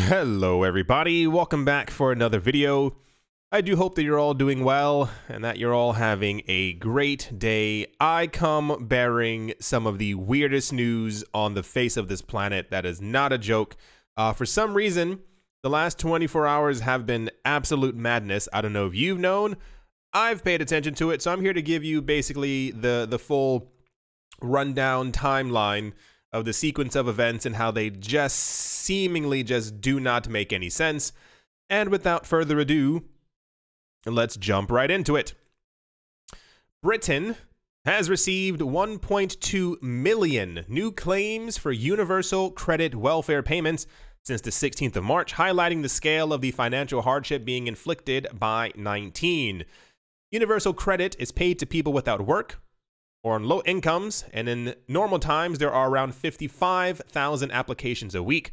Hello everybody, welcome back for another video. I do hope that you're all doing well and that you're all having a great day. I come bearing some of the weirdest news on the face of this planet. That is not a joke. For some reason, the last 24 hours have been absolute madness. I don't know if you've known. I've paid attention to it, so I'm here to give you basically the full rundown timeline of the sequence of events and how they just seemingly just do not make any sense. And without further ado, let's jump right into it. Britain has received 1.2 million new claims for universal credit welfare payments since the 16th of March, highlighting the scale of the financial hardship being inflicted by 19. Universal credit is paid to people without work or on low incomes, and in normal times, there are around 55,000 applications a week.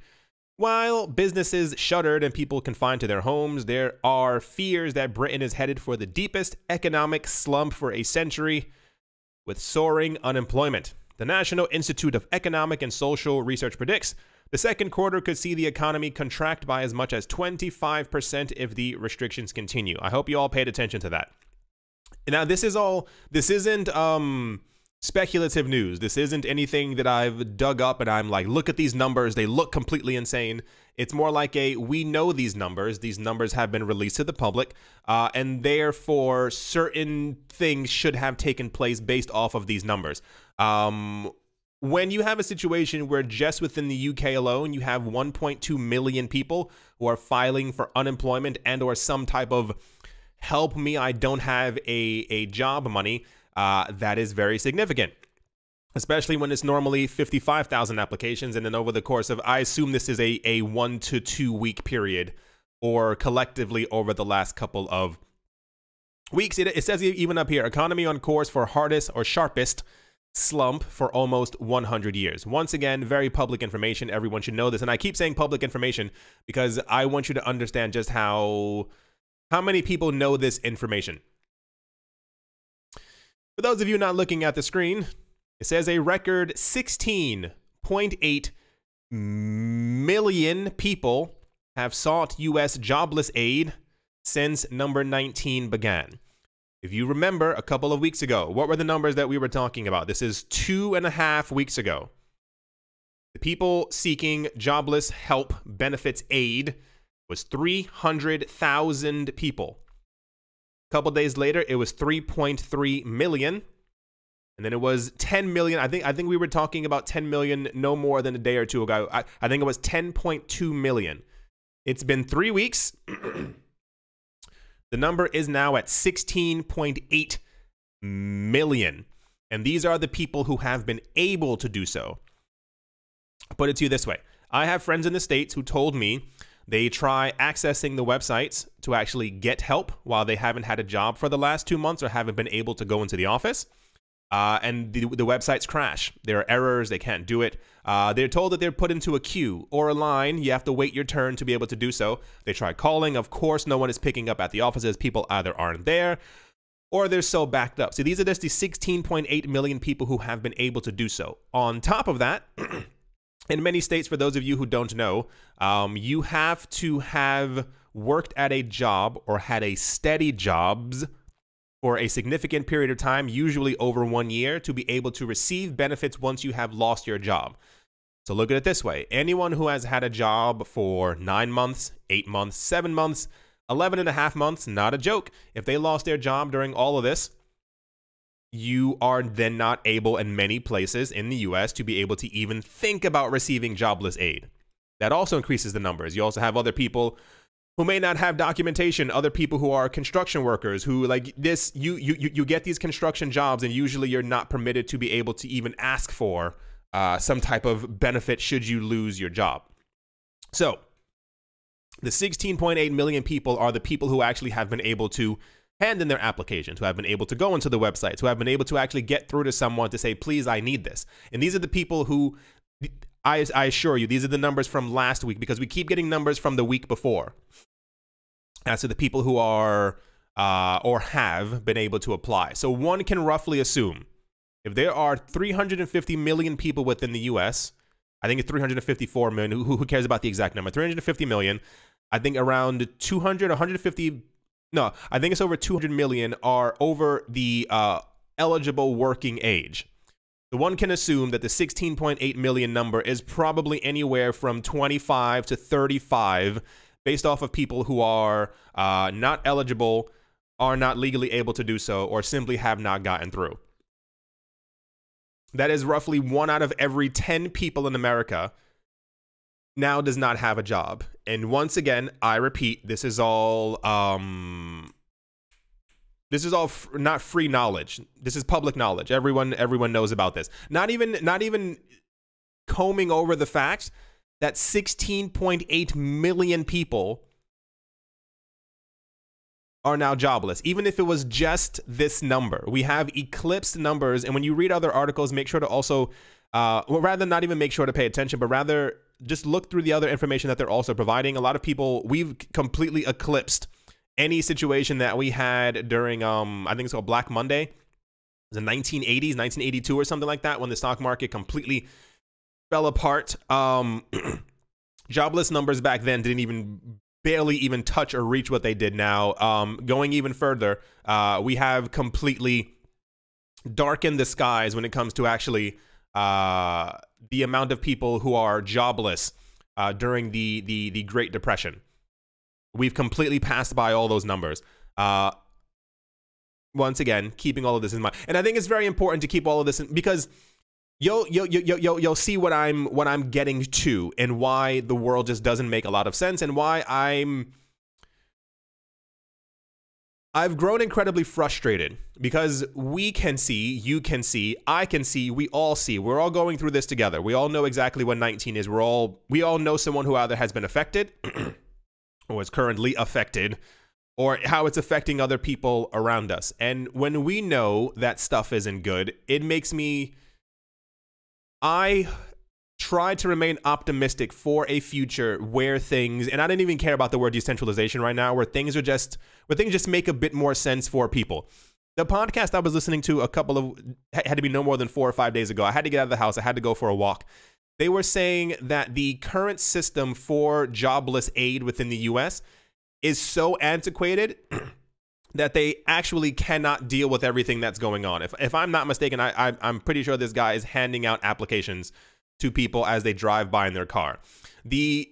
While businesses shuttered and people confined to their homes, there are fears that Britain is headed for the deepest economic slump for a century, with soaring unemployment. The National Institute of Economic and Social Research predicts the second quarter could see the economy contract by as much as 25% if the restrictions continue. I hope you all paid attention to that. Now, this isn't speculative news. This isn't anything that I've dug up and I'm like, look at these numbers, they look completely insane. It's more like we know these numbers have been released to the public, and therefore certain things should have taken place based off of these numbers. When you have a situation where just within the UK alone, you have 1.2 million people who are filing for unemployment and or some type of help me, I don't have a job money, that is very significant, especially when it's normally 55,000 applications. And then over the course of, I assume this is a 1 to 2 week period, or collectively over the last couple of weeks. It says even up here, economy on course for hardest or sharpest slump for almost 100 years. Once again, very public information. Everyone should know this. And I keep saying public information because I want you to understand just how many people know this information. For those of you not looking at the screen, it says a record 16.8 million people have sought U.S. jobless aid since number 19 began. If you remember a couple of weeks ago, what were the numbers that we were talking about? This is 2.5 weeks ago. The people seeking jobless help benefits aid was 300,000 people. A couple days later, it was 3.3 million. And then it was 10 million. I think we were talking about 10 million no more than a day or two ago. I think it was 10.2 million. It's been 3 weeks. The number is now at 16.8 million. And these are the people who have been able to do so. I'll put it to you this way. I have friends in the States who told me they try accessing the websites to actually get help while they haven't had a job for the last 2 months or haven't been able to go into the office. And the websites crash. There are errors. They can't do it. They're told that they're put into a queue or a line. You have to wait your turn to be able to do so. They try calling. Of course, no one is picking up at the offices. People either aren't there or they're so backed up. So these are just the 16.8 million people who have been able to do so. On top of that, in many states, for those of you who don't know, you have to have worked at a job or had a steady jobs for a significant period of time, usually over 1 year, to be able to receive benefits once you have lost your job. So look at it this way. Anyone who has had a job for 9 months, 8 months, 7 months, 11.5 months, not a joke. If they lost their job during all of this, you are then not able in many places in the US to be able to even think about receiving jobless aid. That also increases the numbers. You also have other people who may not have documentation, other people who are construction workers who like this, you get these construction jobs and usually you're not permitted to be able to even ask for some type of benefit should you lose your job. So the 16.8 million people are the people who actually have been able to hand in their applications, who have been able to go into the websites, who have been able to actually get through to someone to say, please, I need this. And these are the people who, I assure you, these are the numbers from last week because we keep getting numbers from the week before. As to the people who are or have been able to apply. So one can roughly assume if there are 350 million people within the US I think it's 354 million. Who cares about the exact number? 350 million. I think around 200, 150. No, I think it's over 200 million are over the eligible working age. So one can assume that the 16.8 million number is probably anywhere from 25 to 35 based off of people who are not eligible, are not legally able to do so, or simply have not gotten through. That is roughly 1 out of every 10 people in America now does not have a job. And once again, I repeat, this is all not free knowledge. This is public knowledge. Everyone knows about this. Not even combing over the fact that 16.8 million people are now jobless. Even if it was just this number, we have eclipsed numbers. And when you read other articles, make sure to also, well, rather not even make sure to pay attention, but rather just look through the other information that they're also providing. A lot of people, we've completely eclipsed any situation that we had during, I think it's called Black Monday. It was in 1980s, 1982 or something like that, when the stock market completely fell apart. Jobless numbers back then didn't barely even touch or reach what they did now. Going even further, we have completely darkened the skies when it comes to actually the amount of people who are jobless during the Great Depression. We've completely passed by all those numbers. Once again, keeping all of this in mind, and I think it's very important to keep all of this in, because you'll see what I'm getting to, and why the world just doesn't make a lot of sense, and why I've grown incredibly frustrated, because we can see, you can see, I can see, we all see. We're all going through this together. We all know exactly what 19 is. We all know someone who either has been affected or is currently affected, or how it's affecting other people around us. And when we know that stuff isn't good, it makes me, I try to remain optimistic for a future where things, and I didn't even care about the word decentralization right now, where things just make a bit more sense for people. The podcast I was listening to had to be no more than 4 or 5 days ago. I had to get out of the house. I had to go for a walk. They were saying that the current system for jobless aid within the US is so antiquated that they actually cannot deal with everything that's going on. If I'm not mistaken, I'm pretty sure this guy is handing out applications to people as they drive by in their car. The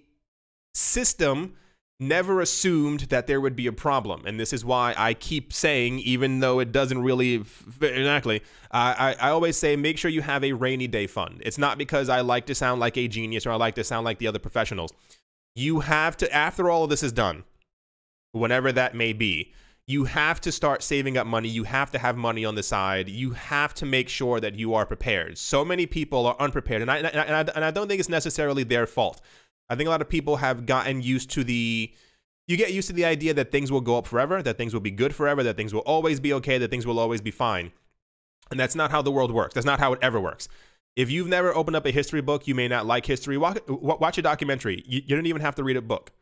system never assumed that there would be a problem. And this is why I keep saying, even though it doesn't really exactly, I always say, make sure you have a rainy day fund. It's not because I like to sound like a genius or I like to sound like the other professionals. You have to, after all of this is done, whenever that may be, you have to start saving up money. You have to have money on the side. You have to make sure that you are prepared. So many people are unprepared, and I don't think it's necessarily their fault. I think a lot of people have gotten used to you get used to the idea that things will go up forever, that things will be good forever, that things will always be okay, that things will always be fine. And that's not how the world works. That's not how it ever works. If you've never opened up a history book, you may not like history. Watch a documentary. You don't even have to read a book.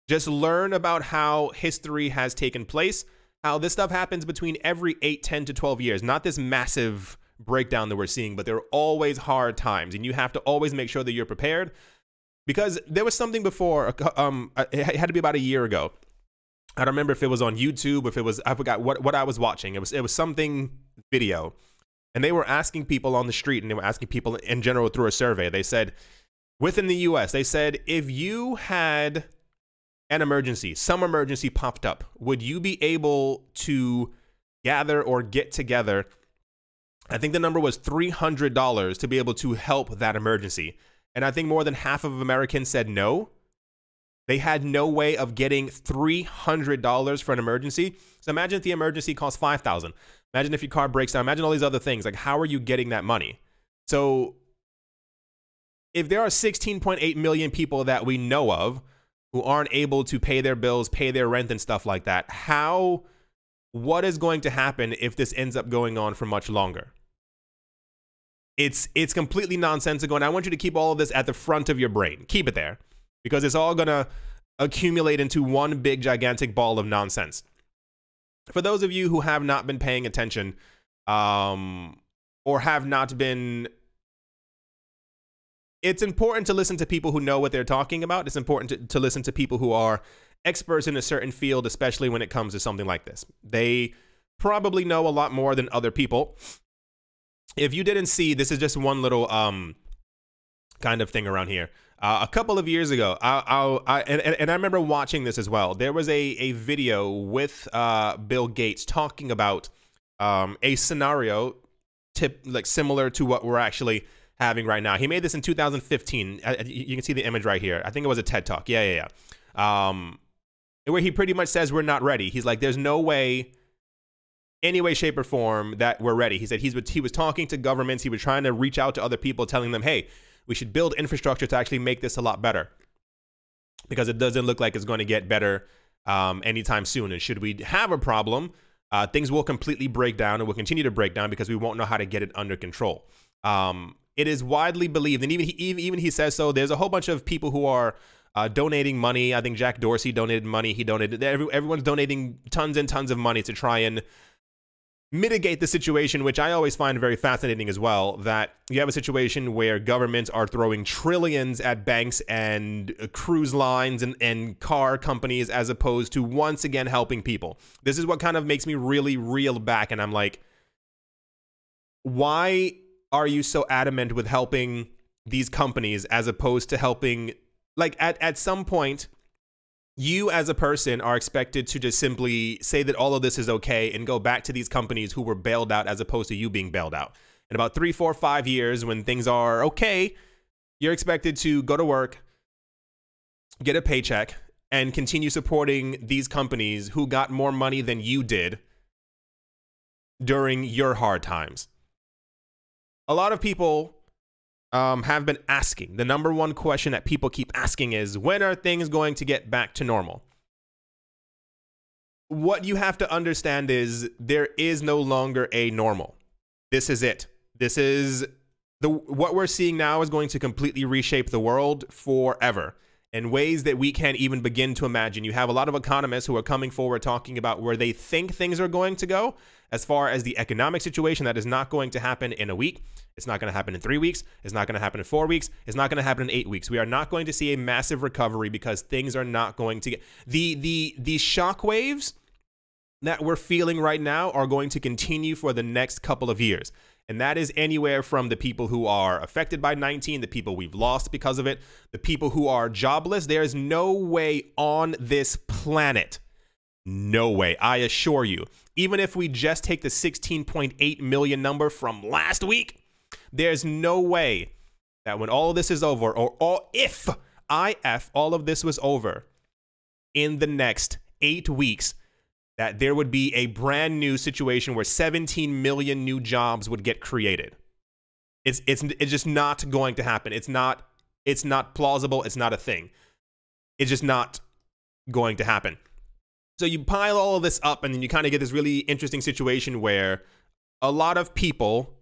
Just learn about how history has taken place, how this stuff happens between every 8, 10 to 12 years. Not this massive breakdown that we're seeing, but there are always hard times, and you have to always make sure that you're prepared. Because there was something before, it had to be about a year ago. I don't remember if it was on YouTube, if it was, I forgot what I was watching. It was something video. And they were asking people on the street, and they were asking people in general through a survey. They said, within the US, they said, if you had an emergency, some emergency popped up, would you be able to gather or get together, I think the number was $300 to be able to help that emergency? And I think more than half of Americans said no. They had no way of getting $300 for an emergency. So imagine if the emergency costs $5,000. Imagine if your car breaks down. Imagine all these other things. Like, how are you getting that money? So if there are 16.8 million people that we know of who aren't able to pay their bills, pay their rent and stuff like that, what is going to happen if this ends up going on for much longer? It's completely nonsensical, and I want you to keep all of this at the front of your brain. Keep it there, because it's all going to accumulate into one big, gigantic ball of nonsense. For those of you who have not been paying attention, or have not been it's important to listen to people who know what they're talking about. It's important to listen to people who are experts in a certain field, especially when it comes to something like this. They probably know a lot more than other people. If you didn't see, this is just one little kind of thing around here. A couple of years ago, I remember watching this as well. There was a video with Bill Gates talking about a scenario like similar to what we're actually having right now. He made this in 2015. You can see the image right here. I think it was a TED Talk. Yeah. Where he pretty much says we're not ready. He's like, there's no way, any way, shape, or form that we're ready. He said he was talking to governments. He was trying to reach out to other people, telling them, hey, we should build infrastructure to actually make this a lot better, because it doesn't look like it's going to get better anytime soon. And should we have a problem, things will completely break down and will continue to break down because we won't know how to get it under control. It is widely believed, and even he says so. There's a whole bunch of people who are donating money. I think Jack Dorsey donated money. He donated. Everyone's donating tons and tons of money to try and mitigate the situation, which I always find very fascinating as well, that you have a situation where governments are throwing trillions at banks and cruise lines and car companies, as opposed to once again helping people. This is what kind of makes me really reel back, and I'm like, why are you so adamant with helping these companies as opposed to helping, like, at some point, you as a person are expected to just simply say that all of this is okay and go back to these companies who were bailed out, as opposed to you being bailed out. In about 3, 4, 5 years, when things are okay, you're expected to go to work, get a paycheck, and continue supporting these companies who got more money than you did during your hard times. A lot of people have been asking, the number one question that people keep asking is, when are things going to get back to normal? What you have to understand is there is no longer a normal. This is it. This is what we're seeing now is going to completely reshape the world forever in ways that we can't even begin to imagine. You have a lot of economists who are coming forward talking about where they think things are going to go as far as the economic situation. That is not going to happen in a week. It's not going to happen in 3 weeks. It's not going to happen in 4 weeks. It's not going to happen in 8 weeks. We are not going to see a massive recovery because things are not going to get the shock waves that we're feeling right now are going to continue for the next couple of years. And that is anywhere from the people who are affected by 19, the people we've lost because of it, the people who are jobless. There is no way on this planet, no way, I assure you, even if we just take the 16.8 million number from last week, there's no way that when all of this is over, or if all of this was over in the next 8 weeks, that there would be a brand new situation where 17 million new jobs would get created. It's just not going to happen. It's not plausible. It's not a thing. It's just not going to happen. So you pile all of this up, and then you kind of get this really interesting situation where a lot of people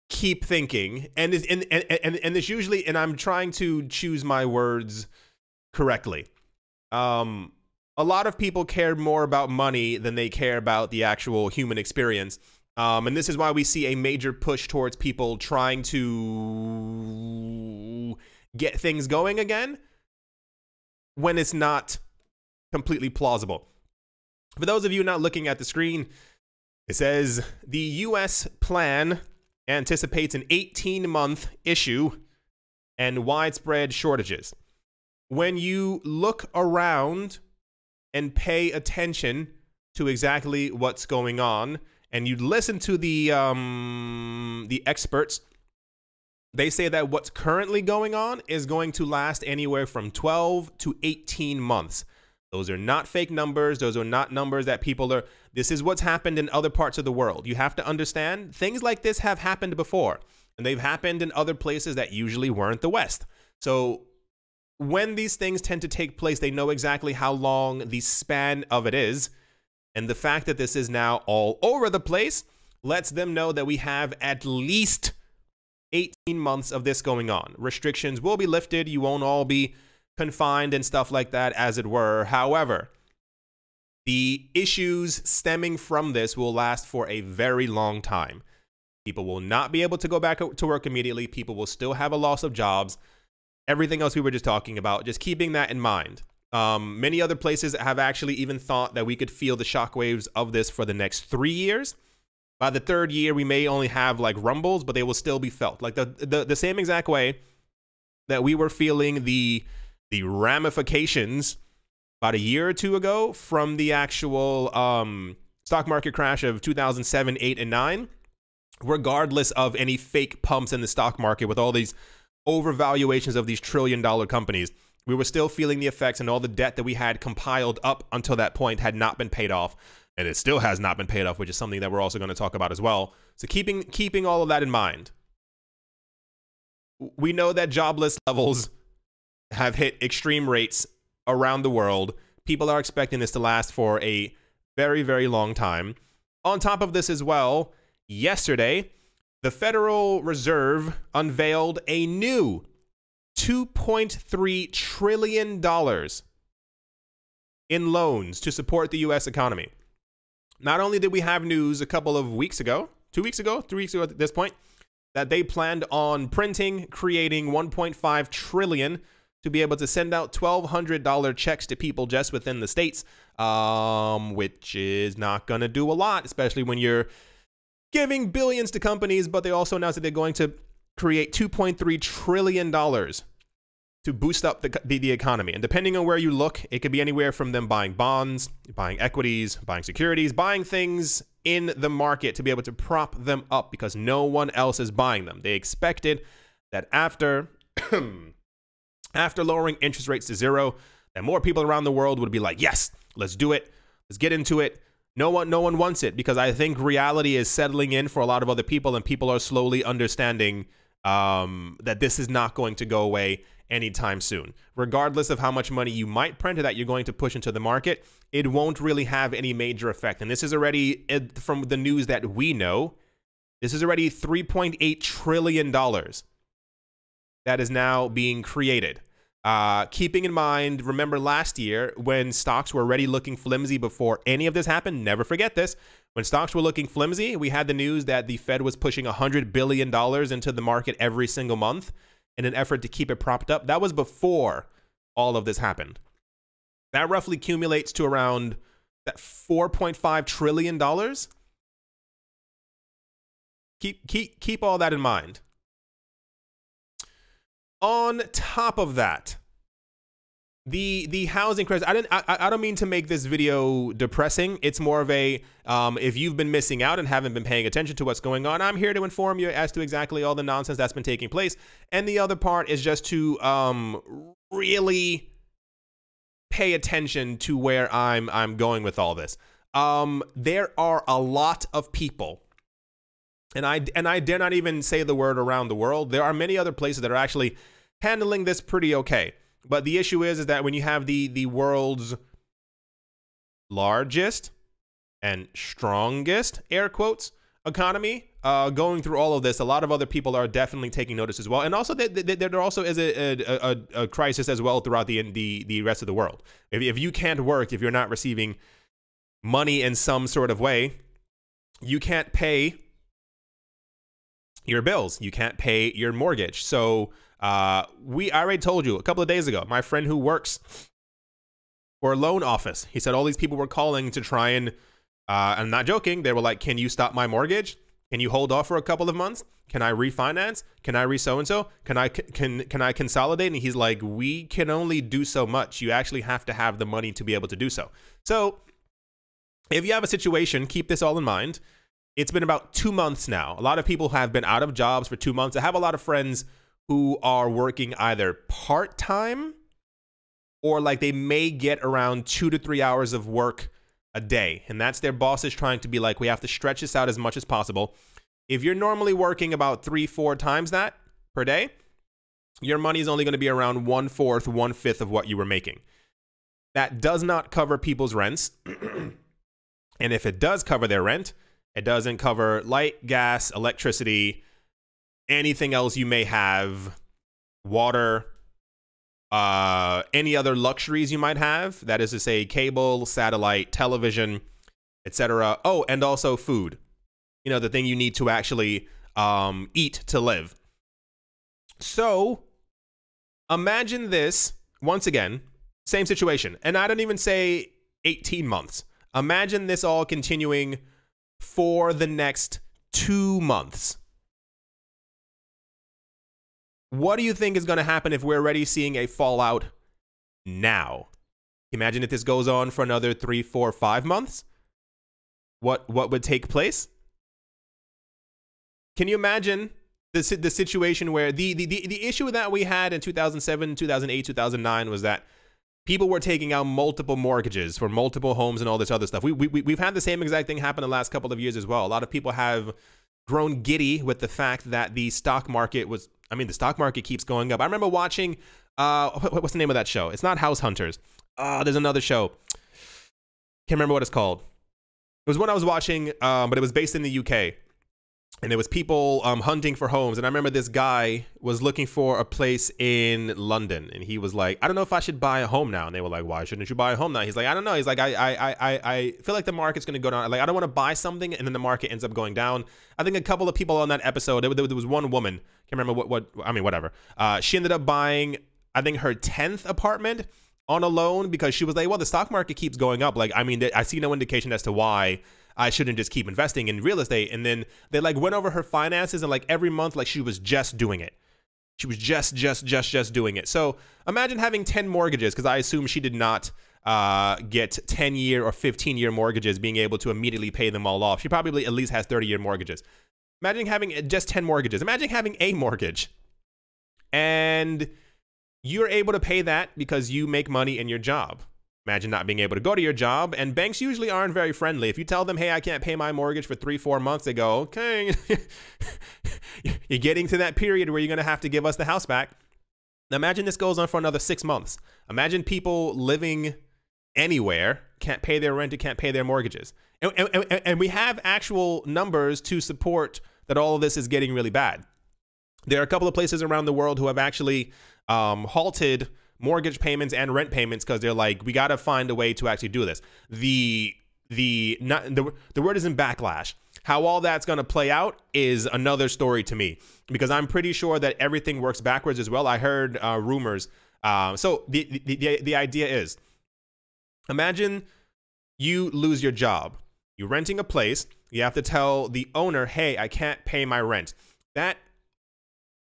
keep thinking, and this usually, and I'm trying to choose my words correctly. A lot of people care more about money than they care about the actual human experience. And this is why we see a major push towards people trying to get things going again when it's not completely plausible. For those of you not looking at the screen, it says the US plan anticipates an 18-month issue and widespread shortages. When you look around and pay attention to exactly what's going on, and you listen to the experts, they say that what's currently going on is going to last anywhere from 12 to 18 months. Those are not fake numbers. Those are not numbers that people are. This is what's happened in other parts of the world. You have to understand, things like this have happened before, and they've happened in other places that usually weren't the West. So when these things tend to take place, they know exactly how long the span of it is. And the fact that this is now all over the place lets them know that we have at least 18 months of this going on. Restrictions will be lifted. You won't all be confined and stuff like that, as it were. However, the issues stemming from this will last for a very long time. People will not be able to go back to work immediately. People will still have a loss of jobs. Everything else we were just talking about, just keeping that in mind. Many other places have actually even thought that we could feel the shockwaves of this for the next 3 years. By the third year, we may only have like rumbles, but they will still be felt. Like the same exact way that we were feeling the ramifications about a year or two ago from the actual stock market crash of 2007, 8, and 9, regardless of any fake pumps in the stock market with all these overvaluations of these trillion-dollar companies. We were still feeling the effects, and all the debt that we had compiled up until that point had not been paid off, and it still has not been paid off, which is something that we're also going to talk about as well. So keeping all of that in mind, we know that jobless levels have hit extreme rates around the world. People are expecting this to last for a very, very long time. On top of this as well, yesterday, the Federal Reserve unveiled a new $2.3 trillion in loans to support the U.S. economy. Not only did we have news a couple of weeks ago, 2 weeks ago, 3 weeks ago at this point, that they planned on creating $1.5 trillion to be able to send out $1,200 checks to people just within the states, which is not going to do a lot, especially when you're giving billions to companies. But they also announced that they're going to create $2.3 trillion to boost up the economy. And depending on where you look, it could be anywhere from them buying bonds, buying equities, buying securities, buying things in the market to be able to prop them up because no one else is buying them. They expected that after lowering interest rates to zero, that more people around the world would be like, yes, let's do it. Let's get into it. No one wants it, because I think reality is settling in for a lot of other people, and people are slowly understanding that this is not going to go away anytime soon. Regardless of how much money you might print or that you're going to push into the market, it won't really have any major effect. And this is already, from the news that we know, this is already $3.8 trillion that is now being created. Keeping in mind, remember last year when stocks were already looking flimsy before any of this happened? Never forget this. When stocks were looking flimsy, we had the news that the Fed was pushing $100 billion into the market every single month in an effort to keep it propped up. That was before all of this happened. That roughly accumulates to around that $4.5 trillion. Keep all that in mind. On top of that, the housing crisis. I don't mean to make this video depressing. It's more of a if you've been missing out and haven't been paying attention to what's going on, I'm here to inform you as to exactly all the nonsense that's been taking place. And the other part is just to really pay attention to where I'm going with all this. There are a lot of people, and I dare not even say the word around the world. There are many other places that are actually handling this pretty okay. But the issue is that when you have the world's largest and strongest, air quotes, economy going through all of this, a lot of other people are definitely taking notice as well. And also there also is a crisis as well throughout the rest of the world. If you can't work, if you're not receiving money in some sort of way, you can't pay your bills. You can't pay your mortgage. So I already told you a couple of days ago, my friend who works for a loan office, he said all these people were calling to try and I'm not joking, they were like, can you stop my mortgage? Can you hold off for a couple of months? Can I refinance? Can I so-and-so? Can I consolidate? And he's like, we can only do so much. You actually have to have the money to be able to do so. So if you have a situation, keep this all in mind. It's been about 2 months now. A lot of people have been out of jobs for 2 months. I have a lot of friends who are working either part-time or like they may get around 2 to 3 hours of work a day. And that's their bosses trying to be like, we have to stretch this out as much as possible. If you're normally working about 3-4 times that per day, your money is only going to be around 1/4, 1/5 of what you were making. That does not cover people's rents. And if it does cover their rent, it doesn't cover light, gas, electricity, anything else you may have, water, any other luxuries you might have. That is to say, cable, satellite, television, etc. Oh, and also food. You know, the thing you need to actually eat to live. So imagine this once again, same situation. And I don't even say 18 months. Imagine this all continuing for the next 2 months. What do you think is going to happen if we're already seeing a fallout now? Imagine if this goes on for another 3, 4, 5 months. What would take place? Can you imagine the situation where the issue that we had in 2007, 2008, 2009 was that people were taking out multiple mortgages for multiple homes and all this other stuff. We've had the same exact thing happen the last couple of years as well. A lot of people have grown giddy with the fact that the stock market was, I mean, the stock market keeps going up. I remember watching, what's the name of that show? It's not House Hunters. There's another show. Can't remember what it's called. It was one I was watching, but it was based in the UK. And there was people hunting for homes. And I remember this guy was looking for a place in London. And he was like, I don't know if I should buy a home now. And they were like, why shouldn't you buy a home now? He's like, I don't know. He's like, I feel like the market's going to go down. Like, I don't want to buy something and then the market ends up going down. I think a couple of people on that episode, there was one woman, can't remember whatever. She ended up buying, I think, her 10th apartment on a loan because she was like, well, the stock market keeps going up. Like, I mean, I see no indication as to why I shouldn't just keep investing in real estate. And then they like went over her finances and like every month, like she was just doing it. She was just doing it. So imagine having 10 mortgages, because I assume she did not get 10-year or 15-year mortgages, being able to immediately pay them all off. She probably at least has 30-year mortgages. Imagine having just 10 mortgages. Imagine having a mortgage and you're able to pay that because you make money in your job. Imagine not being able to go to your job, and banks usually aren't very friendly. If you tell them, hey, I can't pay my mortgage for 3, 4 months, they go, okay, you're getting to that period where you're going to have to give us the house back. Now imagine this goes on for another 6 months. Imagine people living anywhere, can't pay their rent, and can't pay their mortgages. And we have actual numbers to support that all of this is getting really bad. There are a couple of places around the world who have actually halted mortgage payments and rent payments because they're like, we got to find a way to actually do this. The word isn't backlash. How all that's going to play out is another story to me, because I'm pretty sure that everything works backwards as well. I heard rumors. So the idea is, imagine you lose your job. You're renting a place. You have to tell the owner, hey, I can't pay my rent. That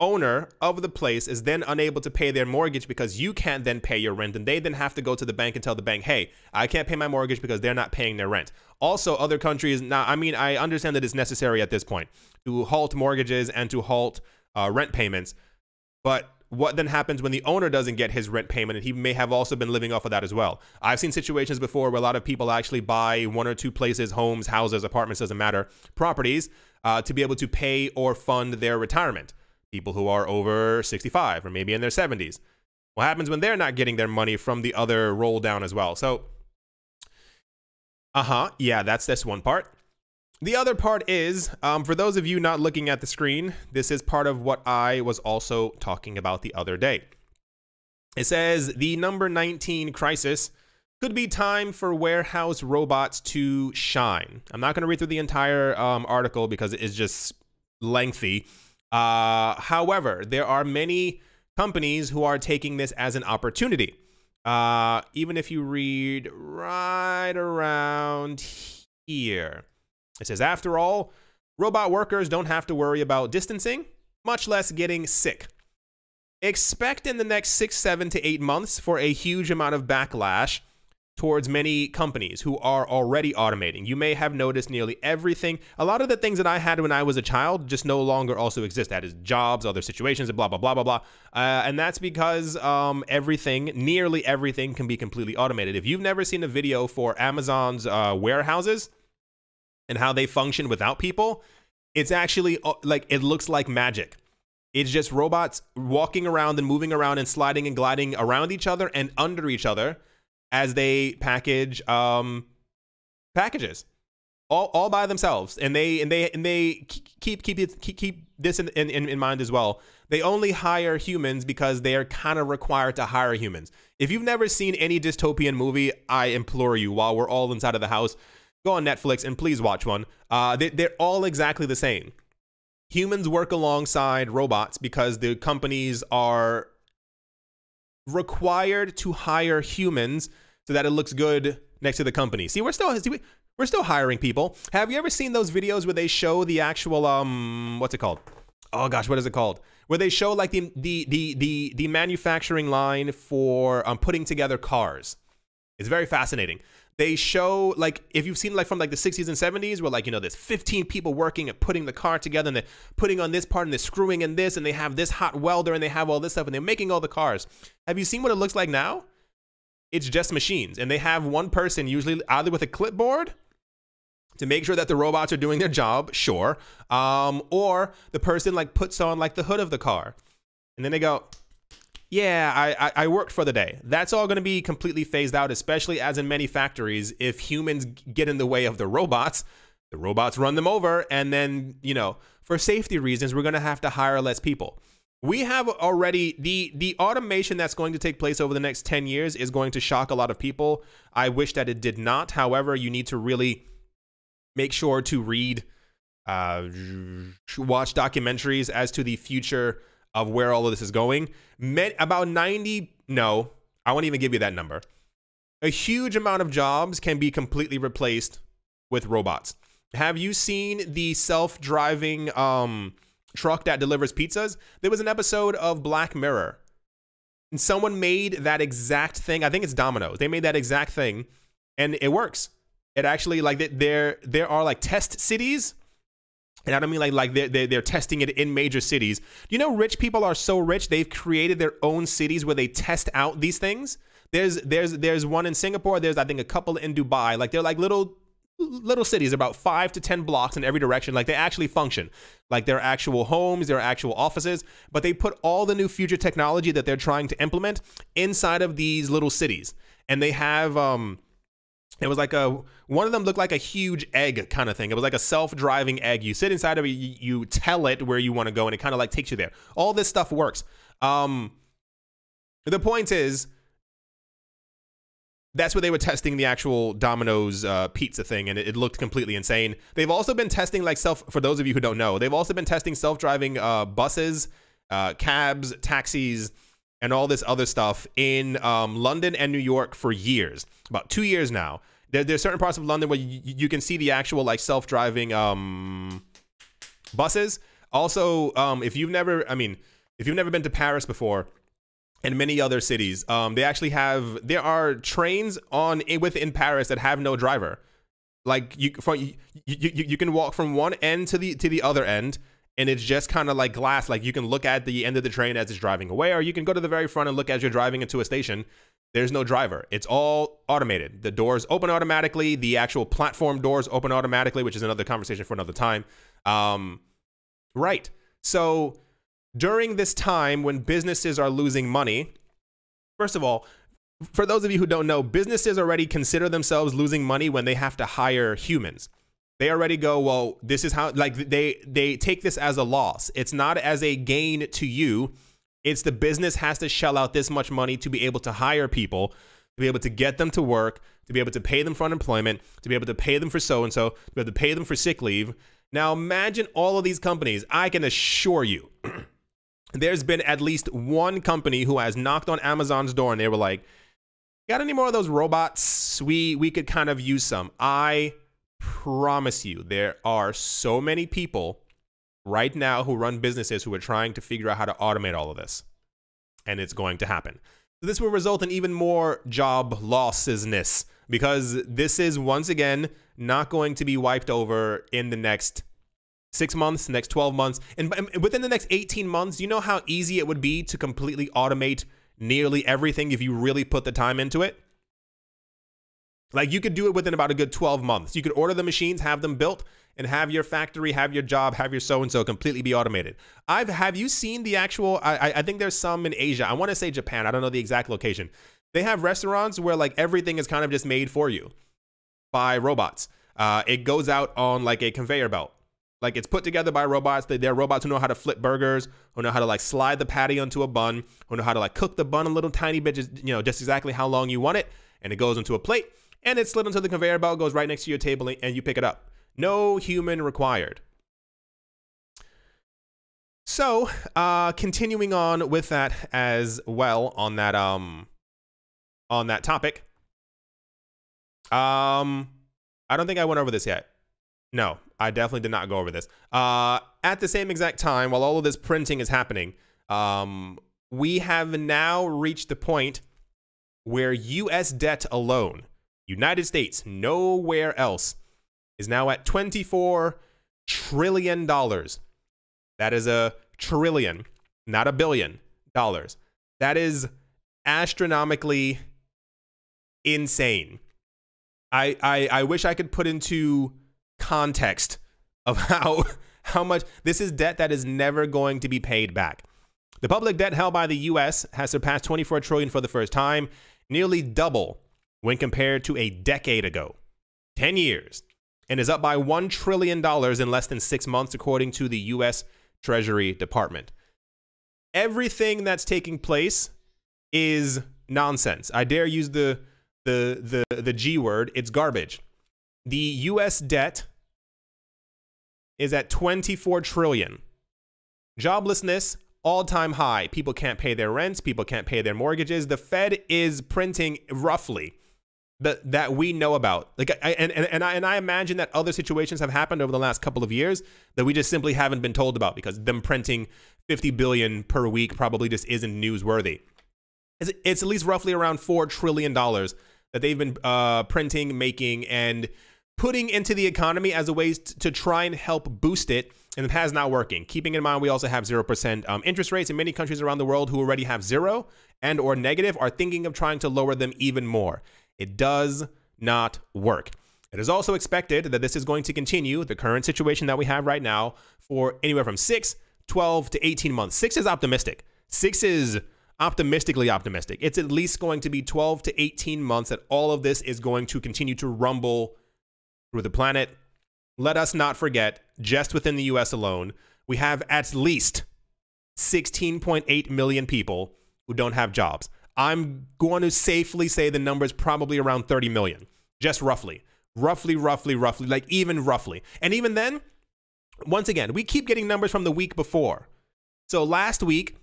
owner of the place is then unable to pay their mortgage because you can't then pay your rent, and they then have to go to the bank and tell the bank, hey, I can't pay my mortgage because they're not paying their rent. Also, other countries, now, I mean, I understand that it's necessary at this point to halt mortgages and to halt rent payments, but what then happens when the owner doesn't get his rent payment, and he may have also been living off of that as well? I've seen situations before where a lot of people actually buy 1 or 2 places, homes, houses, apartments, doesn't matter, properties, to be able to pay or fund their retirement. People who are over 65 or maybe in their 70s. What happens when they're not getting their money from the other roll down as well? So, yeah, that's one part. The other part is, for those of you not looking at the screen, this is part of what I was also talking about the other day. It says the number 19 crisis could be time for warehouse robots to shine. I'm not going to read through the entire article because it is just lengthy. However, there are many companies who are taking this as an opportunity. Even if you read right around here, it says, after all, robot workers don't have to worry about distancing, much less getting sick. Expect in the next 6, 7 to 8 months for a huge amount of backlash towards many companies who are already automating. You may have noticed nearly everything. A lot of the things that I had when I was a child just no longer also exist. That is jobs, other situations, and blah, blah, blah, blah, blah. And that's because nearly everything can be completely automated. If you've never seen a video for Amazon's warehouses and how they function without people, it's actually like, it looks like magic. It's just robots walking around and moving around and sliding and gliding around each other and under each other as they package packages, all by themselves, and they keep this in mind as well. They only hire humans because they are kind of required to hire humans. If you've never seen any dystopian movie, I implore you, while we're all inside of the house, go on Netflix and please watch one. They're all exactly the same. humans work alongside robots because the companies are required to hire humans so that it looks good next to the company. See, we're still hiring people. Have you ever seen those videos where they show the actual what's it called? Oh gosh, what is it called? Where they show like the manufacturing line for putting together cars. It's very fascinating. They show, like, if you've seen like from like the 60s and 70s where, like, you know, there's 15 people working at putting the car together, and they're putting on this part and they're screwing in this, and they have this hot welder and they have all this stuff and they're making all the cars. Have you seen what it looks like now? It's just machines, and they have one person usually either with a clipboard to make sure that the robots are doing their job, sure, or the person like puts on like the hood of the car, and then they go, yeah, I worked for the day. That's all going to be completely phased out, especially as in many factories, if humans get in the way of the robots run them over, and then, you know, for safety reasons, we're going to have to hire less people. We have already, the automation that's going to take place over the next 10 years is going to shock a lot of people. I wish that it did not. However, you need to really make sure to read, watch documentaries as to the future of where all of this is going. About 90, no, I won't even give you that number. A huge amount of jobs can be completely replaced with robots. Have you seen the self-driving truck that delivers pizzas? There was an episode of Black Mirror, and someone made that exact thing. I think it's Domino's. They made that exact thing, and it works. It actually, like, there are like test cities. And I don't mean like they're testing it in major cities. You know, rich people are so rich, they've created their own cities where they test out these things. There's one in Singapore. There's, I think, a couple in Dubai. Like, they're like little cities, about 5 to 10 blocks in every direction. Like, they actually function. Like, they're actual homes, they're actual offices, but they put all the new future technology that they're trying to implement inside of these little cities. And they have it was like one of them looked like a huge egg kind of thing. It was like a self-driving egg. You sit inside of it, you tell it where you want to go, and it kind of like takes you there. All this stuff works. The point is, that's where they were testing the actual Domino's pizza thing, and it looked completely insane. They've also been testing, like, for those of you who don't know, they've also been testing self-driving buses, cabs, taxis, and all this other stuff in London and New York for years, about 2 years now. There's certain parts of London where you can see the actual, like, self-driving buses. Also, if you've never been to Paris before, and many other cities, there are trains within Paris that have no driver. Like, you can walk from one end to the other end, and it's just kind of like glass. Like, you can look at the end of the train as it's driving away, or you can go to the very front and look as you're driving into a station. There's no driver. It's all automated. The doors open automatically. The actual platform doors open automatically, which is another conversation for another time. Right. So during this time when businesses are losing money, first of all, for those of you who don't know, businesses already consider themselves losing money when they have to hire humans. They already go, well, this is how, like, they take this as a loss. It's not as a gain to you. It's the business has to shell out this much money to be able to hire people, to be able to get them to work, to be able to pay them for unemployment, to be able to pay them for so-and-so, to be able to pay them for sick leave. Now, imagine all of these companies. I can assure you, there's been at least one company who has knocked on Amazon's door and they were like, got any more of those robots? We could kind of use some. I promise you, there are so many people right now who run businesses who are trying to figure out how to automate all of this. And it's going to happen. So this will result in even more job losses, because this is, once again, not going to be wiped over in the next 6 months, next 12 months. And within the next 18 months, you know how easy it would be to completely automate nearly everything if you really put the time into it? Like, you could do it within about a good 12 months. You could order the machines, have them built, and have your factory, have your job, have your so-and-so completely be automated. Have you seen the actual, I think there's some in Asia. I want to say Japan. I don't know the exact location. They have restaurants where, like, everything is kind of just made for you by robots. It goes out on, like, a conveyor belt. Like, it's put together by robots. They're robots who know how to flip burgers, who know how to, like, slide the patty onto a bun, who know how to, like, cook the bun a little tiny bit, just exactly how long you want it. And it goes into a plate, and it's slid onto the conveyor belt, goes right next to your table, and you pick it up. No human required. So, continuing on with that as well on that topic. I don't think I went over this yet. No, I definitely did not go over this. At the same exact time, while all of this printing is happening, we have now reached the point where U.S. debt alone, United States, nowhere else, is now at $24 trillion. That is a trillion, not a billion dollars. That is astronomically insane. I wish I could put into context of how much this is debt that is never going to be paid back. The public debt held by the U.S. has surpassed $24 trillion for the first time, nearly double when compared to a decade ago, 10 years, and is up by $1 trillion in less than 6 months, according to the U.S. Treasury Department. Everything that's taking place is nonsense. I dare use the G word. It's garbage. The U.S. debt is at $24 trillion. Joblessness, all-time high. People can't pay their rents. People can't pay their mortgages. The Fed is printing roughly that we know about. Like, I imagine that other situations have happened over the last couple of years that we just simply haven't been told about, because them printing 50 billion per week probably just isn't newsworthy. It's at least roughly around $4 trillion that they've been printing, making, and putting into the economy as a way to try and help boost it, and it has not working. Keeping in mind, we also have 0% interest rates in many countries around the world who already have zero and or negative are thinking of trying to lower them even more. It does not work. It is also expected that this is going to continue, the current situation that we have right now, for anywhere from 6, 12 to 18 months. 6 is optimistic. 6 is optimistically optimistic. It's at least going to be 12 to 18 months that all of this is going to continue to rumble through the planet. Let us not forget, just within the US alone, we have at least 16.8 million people who don't have jobs. I'm going to safely say the number is probably around 30 million, just roughly. Roughly, like even roughly. And even then, once again, we keep getting numbers from the week before. So last week,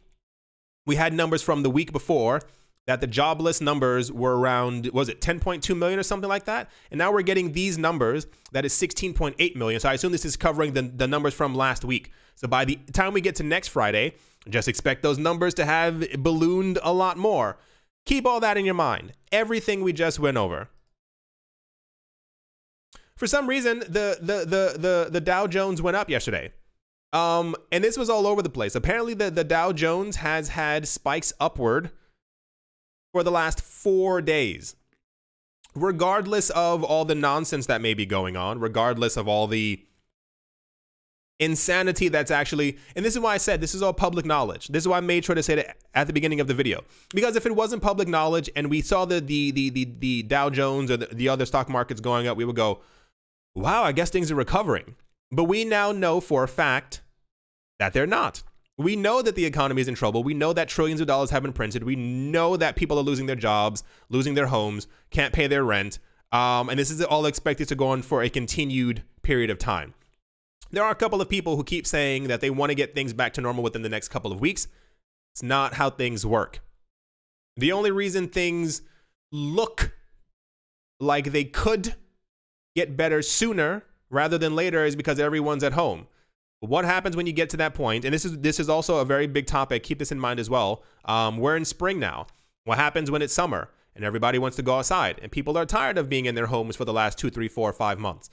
we had numbers from the week before that the jobless numbers were around, was it 10.2 million or something like that? And now we're getting these numbers that is 16.8 million. So I assume this is covering the numbers from last week. So by the time we get to next Friday, just expect those numbers to have ballooned a lot more. Keep all that in your mind. Everything we just went over. For some reason, the Dow Jones went up yesterday. And this was all over the place. Apparently, the Dow Jones has had spikes upward for the last 4 days. Regardless of all the nonsense that may be going on, regardless of all the insanity that's actually, and this is why I said this is all public knowledge. This is why I made sure to say it at the beginning of the video, because if it wasn't public knowledge and we saw the Dow Jones or the other stock markets going up, we would go, wow, I guess things are recovering. But we now know for a fact that they're not. We know that the economy is in trouble. We know that trillions of dollars have been printed. We know that people are losing their jobs, losing their homes, can't pay their rent. And this is all expected to go on for a continued period of time. There are a couple of people who keep saying that they want to get things back to normal within the next couple of weeks. It's not how things work. The only reason things look like they could get better sooner rather than later is because everyone's at home. But what happens when you get to that point? And this is also a very big topic. Keep this in mind as well. We're in spring now. What happens when it's summer and everybody wants to go outside and people are tired of being in their homes for the last 2, 3, 4, 5 months?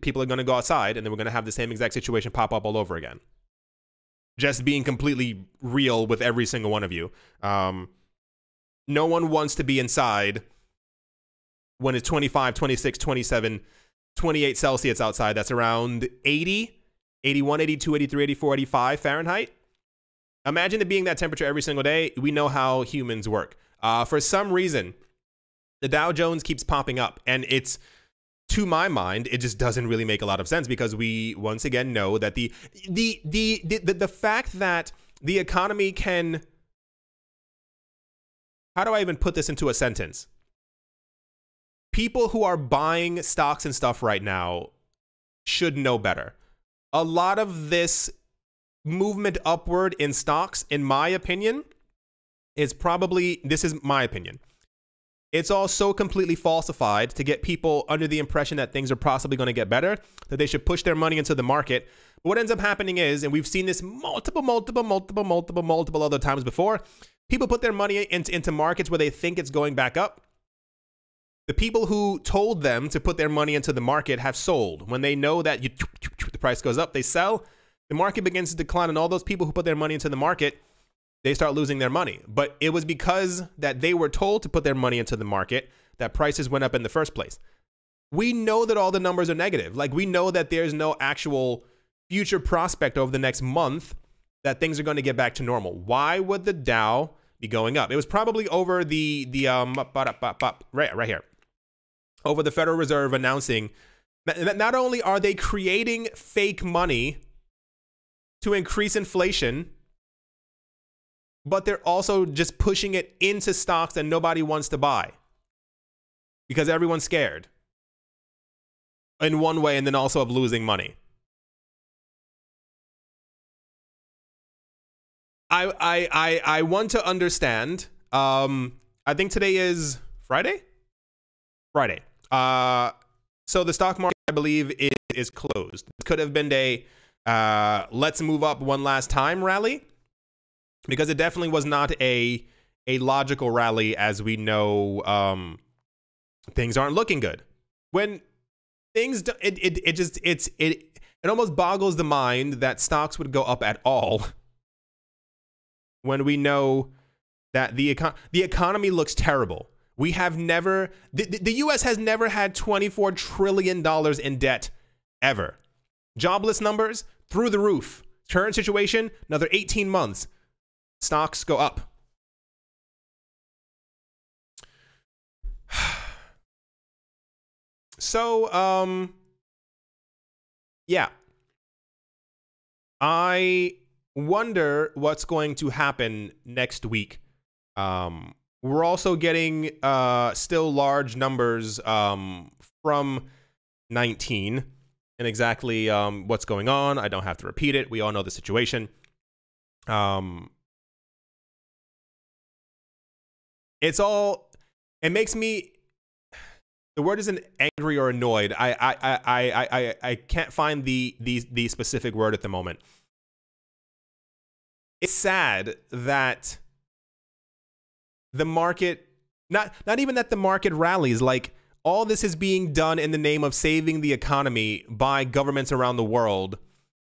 People are going to go outside, and then we're going to have the same exact situation pop up all over again. Just being completely real with every single one of you. No one wants to be inside when it's 25, 26, 27, 28 Celsius outside. That's around 80, 81, 82, 83, 84, 85 Fahrenheit. Imagine it being that temperature every single day. We know how humans work. For some reason, the Dow Jones keeps popping up, and it's, to my mind, it just doesn't really make a lot of sense, because we once again know that the fact that the economy can, how do I even put this into a sentence? People who are buying stocks and stuff right now should know better. A lot of this movement upward in stocks, in my opinion, is probably, this is my opinion, it's all so completely falsified to get people under the impression that things are possibly going to get better, that they should push their money into the market. But what ends up happening is, and we've seen this multiple other times before, people put their money into markets where they think it's going back up. The people who told them to put their money into the market have sold. When they know that the price goes up, they sell. The market begins to decline, and all those people who put their money into the market, they start losing their money. But it was because that they were told to put their money into the market that prices went up in the first place. We know that all the numbers are negative. Like, we know that there's no actual future prospect over the next month that things are going to get back to normal. Why would the Dow be going up? It was probably over right here, over the Federal Reserve announcing that not only are they creating fake money to increase inflation, but they're also just pushing it into stocks that nobody wants to buy because everyone's scared in one way, and then also of losing money. I want to understand. I think today is Friday. So the stock market, I believe, is closed. This could have been a let's move up one last time rally, because it definitely was not a logical rally, as we know. Things aren't looking good. When things it almost boggles the mind that stocks would go up at all when we know that the economy looks terrible. We have never, the US has never had $24 trillion in debt ever. Jobless numbers through the roof. Current situation, another 18 months. Stocks go up. So, yeah. I wonder what's going to happen next week. We're also getting still large numbers from 19, and exactly what's going on. I don't have to repeat it. We all know the situation. It makes me, the word isn't angry or annoyed. I can't find the specific word at the moment. It's sad that the market, not even that the market rallies, like, all this is being done in the name of saving the economy by governments around the world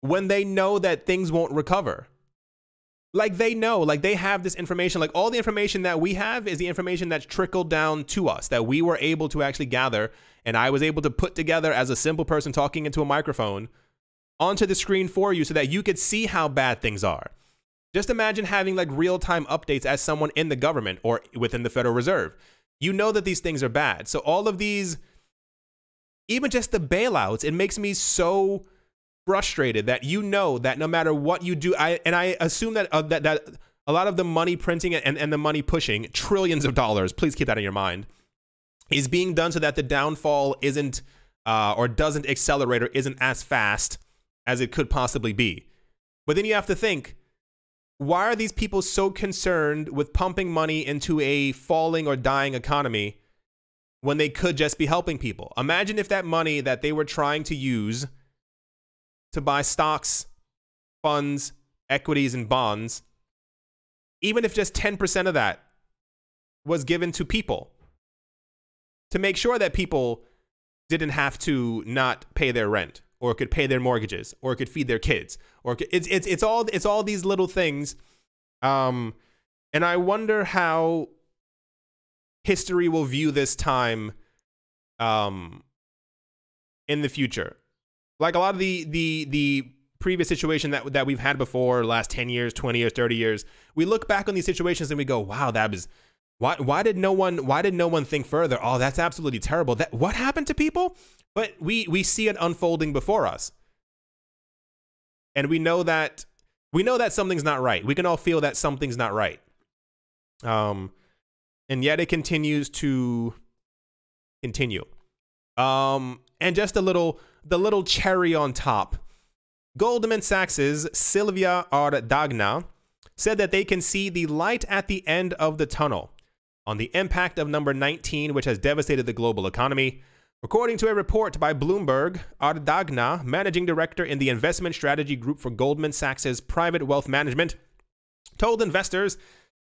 when they know that things won't recover. Like, they know, like, they have this information. Like, all the information that we have is the information that's trickled down to us, that we were able to actually gather, and I was able to put together as a simple person talking into a microphone onto the screen for you so that you could see how bad things are. Just imagine having, like, real-time updates as someone in the government or within the Federal Reserve. You know that these things are bad. So all of these, even just the bailouts, it makes me so frustrated that you know that no matter what you do, I assume that that a lot of the money printing and the money pushing, trillions of dollars, please keep that in your mind, is being done so that the downfall isn't or doesn't accelerate or isn't as fast as it could possibly be. But then you have to think, why are these people so concerned with pumping money into a falling or dying economy when they could just be helping people? Imagine if that money that they were trying to use to buy stocks, funds, equities, and bonds, even if just 10% of that was given to people to make sure that people didn't have to not pay their rent, or could pay their mortgages, or could feed their kids, or it's all these little things, and I wonder how history will view this time in the future. Like, a lot of the previous situation that we've had before, last 10 years, 20 years, 30 years, we look back on these situations and we go, wow, that was, why did no one think further? Oh, that's absolutely terrible. What happened to people? But we see it unfolding before us. And we know that something's not right. We can all feel that something's not right. And yet it continues to continue. And just the little cherry on top Goldman Sachs' Silvia Ardagna said that they can see the light at the end of the tunnel on the impact of number 19, which has devastated the global economy. According to a report by Bloomberg, Ardagna, managing director in the investment strategy group for Goldman Sachs' private wealth management, told investors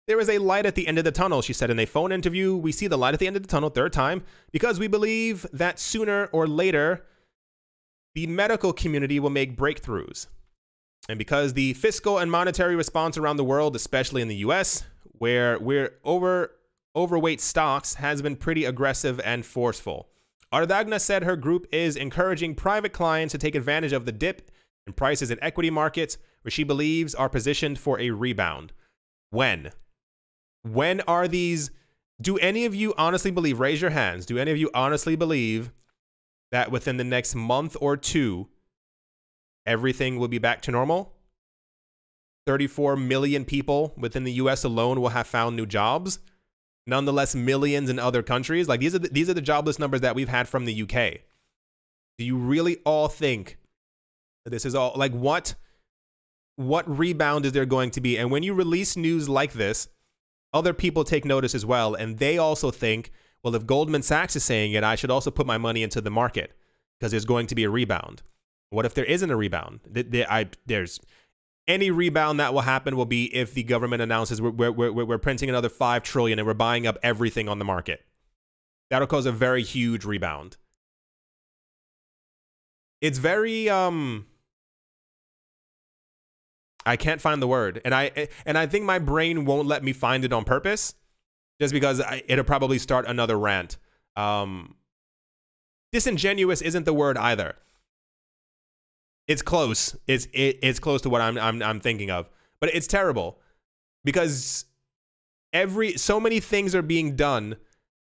there is a light at the end of the tunnel. She said in a phone interview, "We see the light at the end of the tunnel, third time, because we believe that sooner or later, the medical community will make breakthroughs. And because the fiscal and monetary response around the world, especially in the US, where we're overweight stocks, has been pretty aggressive and forceful." Ardagna said her group is encouraging private clients to take advantage of the dip in prices in equity markets, which she believes are positioned for a rebound. When? When are these? Do any of you honestly believe, raise your hands, do any of you honestly believe that within the next month or two, everything will be back to normal? 34 million people within the US alone will have found new jobs. Nonetheless, millions in other countries. Like these are the jobless numbers that we've had from the UK. Do you really all think that this is all like what rebound is there going to be? And when you release news like this, other people take notice as well, and they also think, well, if Goldman Sachs is saying it, I should also put my money into the market because there's going to be a rebound. What if there isn't a rebound? There's any rebound that will happen will be if the government announces we're printing another 5 trillion and we're buying up everything on the market. That'll cause a very huge rebound. It's very I can't find the word, and I think my brain won't let me find it on purpose, just because it'll probably start another rant. Disingenuous isn't the word either. It's close. It's close to what I'm thinking of, but it's terrible because so many things are being done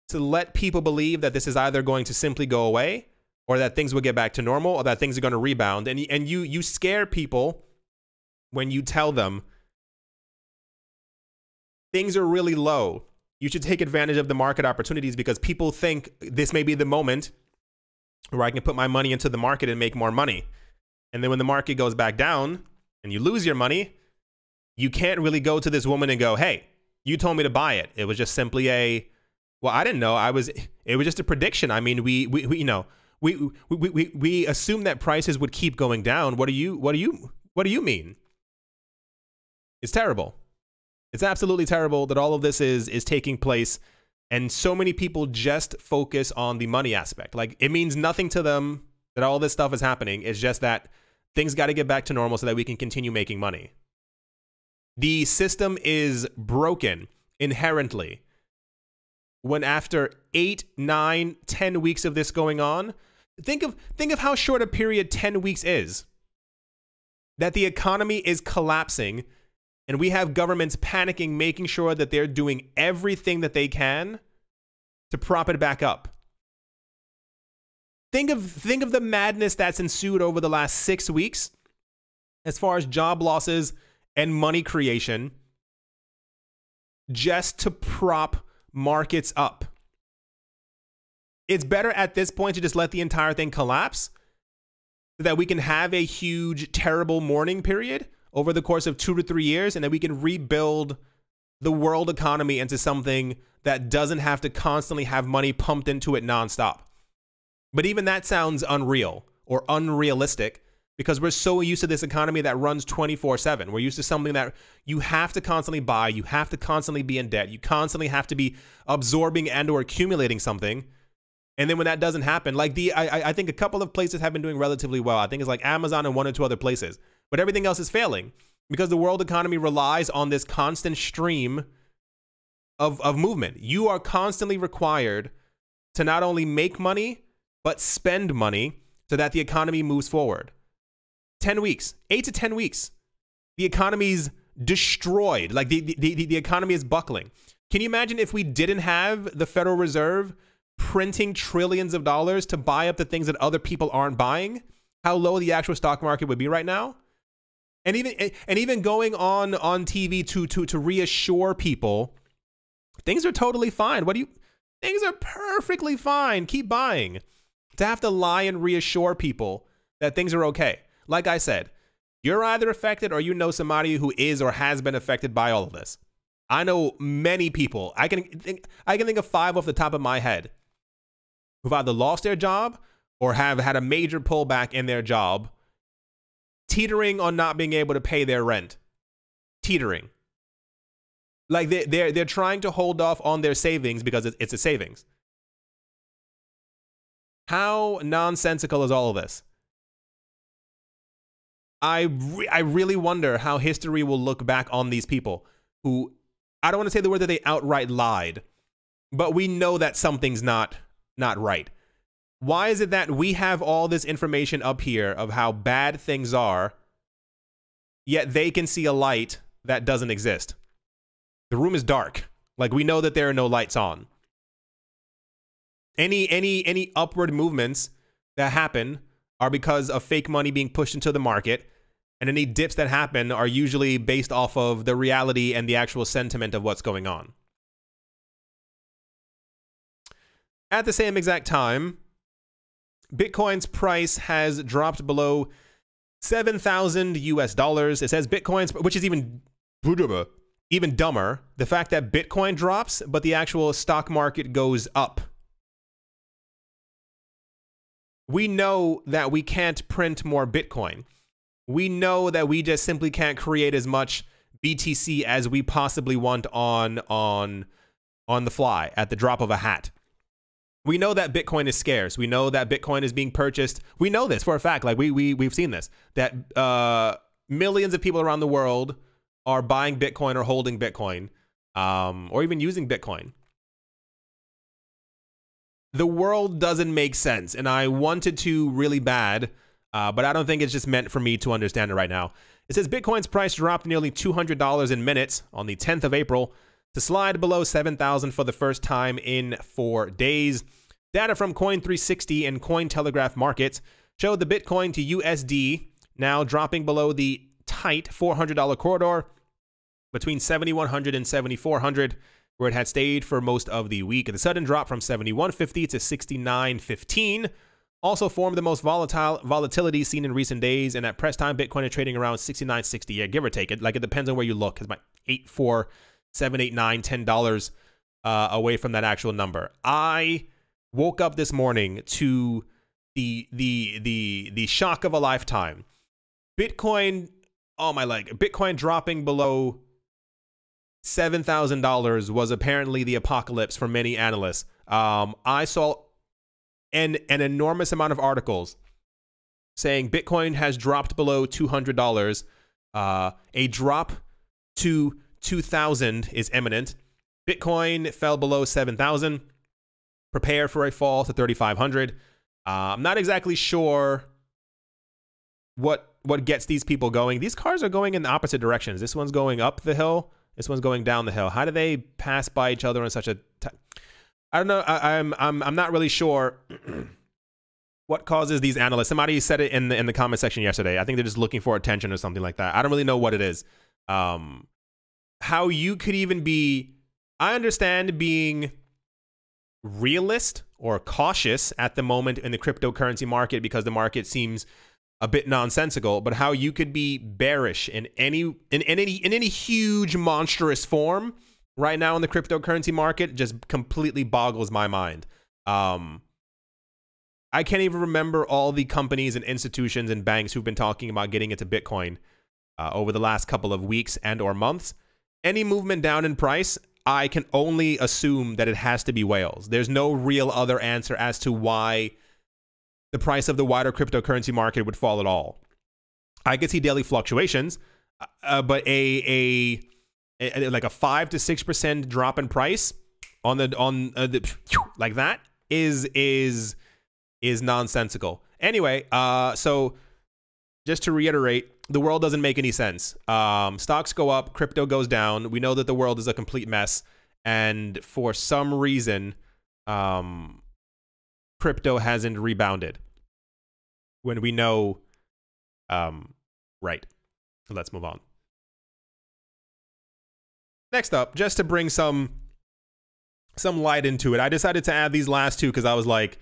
to let people believe that this is either going to simply go away, or that things will get back to normal, or that things are going to rebound. And you scare people when you tell them things are really low. You should take advantage of the market opportunities because people think this may be the moment where I can put my money into the market and make more money. And then when the market goes back down and you lose your money, you can't really go to this woman and go, "Hey, you told me to buy it. It was just simply well, I didn't know. It was just a prediction. I mean, we assumed that prices would keep going down. What do you mean?" It's terrible. It's absolutely terrible that all of this is taking place, and so many people just focus on the money aspect. Like, it means nothing to them that all this stuff is happening. It's just that things got to get back to normal so that we can continue making money. The system is broken inherently. When after 8, 9, 10 weeks of this going on, think of how short a period 10 weeks is. That the economy is collapsing, and we have governments panicking, making sure that they're doing everything that they can to prop it back up. Think of the madness that's ensued over the last 6 weeks as far as job losses and money creation just to prop markets up. It's better at this point to just let the entire thing collapse so that we can have a huge, terrible mourning period over the course of 2 to 3 years, and then we can rebuild the world economy into something that doesn't have to constantly have money pumped into it nonstop. But even that sounds unreal or unrealistic because we're so used to this economy that runs 24/7. We're used to something that you have to constantly buy, you have to constantly be in debt, you constantly have to be absorbing and or accumulating something. And then when that doesn't happen, like I think a couple of places have been doing relatively well. I think it's like Amazon and 1 or 2 other places. But everything else is failing because the world economy relies on this constant stream of movement. You are constantly required to not only make money, but spend money so that the economy moves forward. 10 weeks, 8 to 10 weeks, the economy's destroyed. Like the economy is buckling. Can you imagine if we didn't have the Federal Reserve printing trillions of dollars to buy up the things that other people aren't buying? How low the actual stock market would be right now? And even going on TV to reassure people, things are totally fine. Things are perfectly fine. Keep buying. To have to lie and reassure people that things are okay. Like I said, You're either affected or you know somebody who is or has been affected by all of this. I know many people. I can think of 5 off the top of my head who've either lost their job or have had a major pullback in their job, teetering on not being able to pay their rent. Teetering. Like they're trying to hold off on their savings because it's a savings. How nonsensical is all of this? I really wonder how history will look back on these people who, I don't want to say the word that they outright lied, but we know that something's not right. Why is it that we have all this information up here of how bad things are, yet they can see a light that doesn't exist? The room is dark. Like, we know that there are no lights on. Any upward movements that happen are because of fake money being pushed into the market, and any dips that happen are usually based off of the reality and the actual sentiment of what's going on. At the same exact time, Bitcoin's price has dropped below 7,000 US dollars. It says Bitcoin's, which is even dumber, the fact that Bitcoin drops, but the actual stock market goes up. We know that we can't print more Bitcoin. We know that we just simply can't create as much BTC as we possibly want on the fly at the drop of a hat. We know that Bitcoin is scarce. We know that Bitcoin is being purchased. We know this for a fact. Like we've seen this, that millions of people around the world are buying Bitcoin or holding Bitcoin, or even using Bitcoin. The world doesn't make sense, and I wanted to really bad, but I don't think it's just meant for me to understand it right now. It says Bitcoin's price dropped nearly $200 in minutes on the 10th of April to slide below 7,000 for the first time in 4 days. Data from Coin360 and Cointelegraph Markets showed the Bitcoin to USD now dropping below the tight $400 corridor between 7,100 and 7,400, where it had stayed for most of the week. The sudden drop from 7,150 to 6,915 also formed the most volatility seen in recent days, and at press time, Bitcoin is trading around 6,960, yeah, give or take. It depends on where you look, because my 8, 4, 7, 8, 9, $10 away from that actual number. I woke up this morning to the shock of a lifetime. Bitcoin, oh my leg, Bitcoin dropping below $7,000 was apparently the apocalypse for many analysts. I saw an enormous amount of articles saying Bitcoin has dropped below $200. A drop to 2,000 is imminent. Bitcoin fell below 7,000. Prepare for a fall to 3,500. I'm not exactly sure what gets these people going. These cars are going in the opposite directions. This one's going up the hill. This one's going down the hill. How do they pass by each other in such a I don't know. I'm not really sure what causes these analysts. Somebody said it in the comment section yesterday. I think they're just looking for attention or something like that. I don't really know what it is. How you could even be, I understand being realist or cautious at the moment in the cryptocurrency market because the market seems a bit nonsensical, but how you could be bearish in any huge monstrous form right now in the cryptocurrency market just completely boggles my mind. I can't even remember all the companies and institutions and banks who've been talking about getting into Bitcoin over the last couple of weeks and or months. Any movement down in price, I can only assume that it has to be whales. There's no real other answer as to why the price of the wider cryptocurrency market would fall at all. I could see daily fluctuations, but like a 5 to 6% drop in price on the like that is nonsensical. Anyway, so just to reiterate, the world doesn't make any sense. Stocks go up, crypto goes down. We know that the world is a complete mess, and for some reason, crypto hasn't rebounded. When we know, right? Let's move on. Next up, just to bring some light into it, I decided to add these last two because I was like,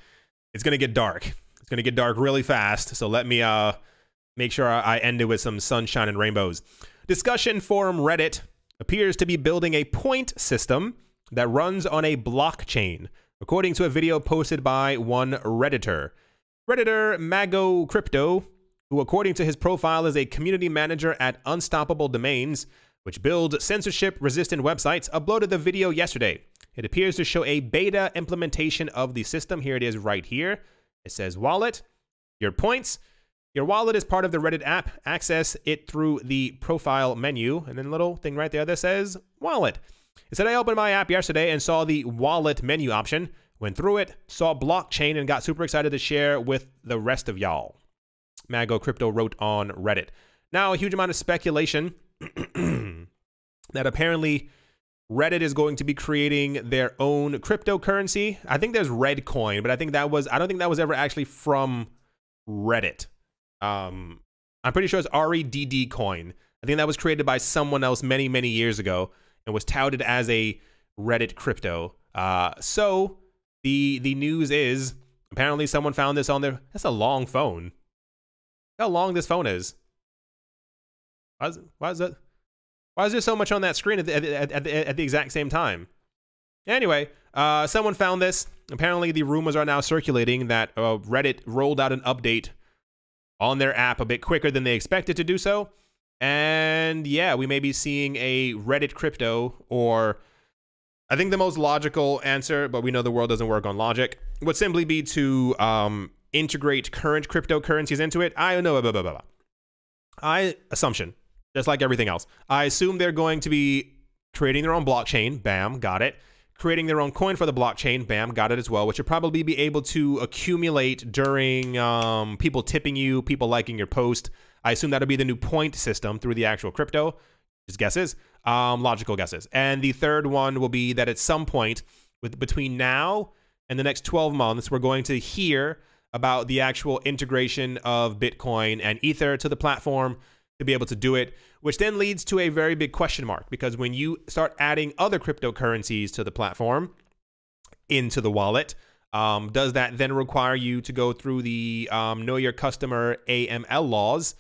it's gonna get dark. It's gonna get dark really fast. So let me make sure I end it with some sunshine and rainbows. Discussion forum Reddit appears to be building a point system that runs on a blockchain, according to a video posted by one Redditor. Redditor Mago Crypto, who according to his profile is a community manager at Unstoppable Domains, which build censorship-resistant websites, uploaded the video yesterday. It appears to show a beta implementation of the system. Here it is right here. It says wallet, your points. Your wallet is part of the Reddit app. Access it through the profile menu. And then a little thing right there that says wallet. It said, I opened my app yesterday and saw the wallet menu option. Went through it, saw blockchain, and got super excited to share with the rest of y'all. Mago Crypto wrote on Reddit. Now, a huge amount of speculation that apparently Reddit is going to be creating their own cryptocurrency. I think there's Red Coin, but I don't think that was ever actually from Reddit. I'm pretty sure it's REDD Coin. I think that was created by someone else many, many years ago and was touted as a Reddit crypto. So the news is apparently someone found this on their. That's a long phone. How long this phone is? Why is there so much on that screen at the exact same time? Anyway, someone found this. Apparently, the rumors are now circulating that Reddit rolled out an update on their app a bit quicker than they expected to do so. And yeah, we may be seeing a Reddit crypto, or I think the most logical answer, but we know the world doesn't work on logic, would simply be to integrate current cryptocurrencies into it. Assumption, just like everything else. I assume they're going to be creating their own blockchain. Bam, got it. Creating their own coin for the blockchain. Bam, got it as well, which you'll probably be able to accumulate during people tipping you, people liking your post. I assume that'll be the new point system through the actual crypto. Just guesses, logical guesses. And the third one will be that at some point between now and the next 12 months, we're going to hear about the actual integration of Bitcoin and Ether to the platform to be able to do it, which then leads to a very big question mark, because when you start adding other cryptocurrencies to the platform into the wallet, does that then require you to go through the Know Your Customer AML laws,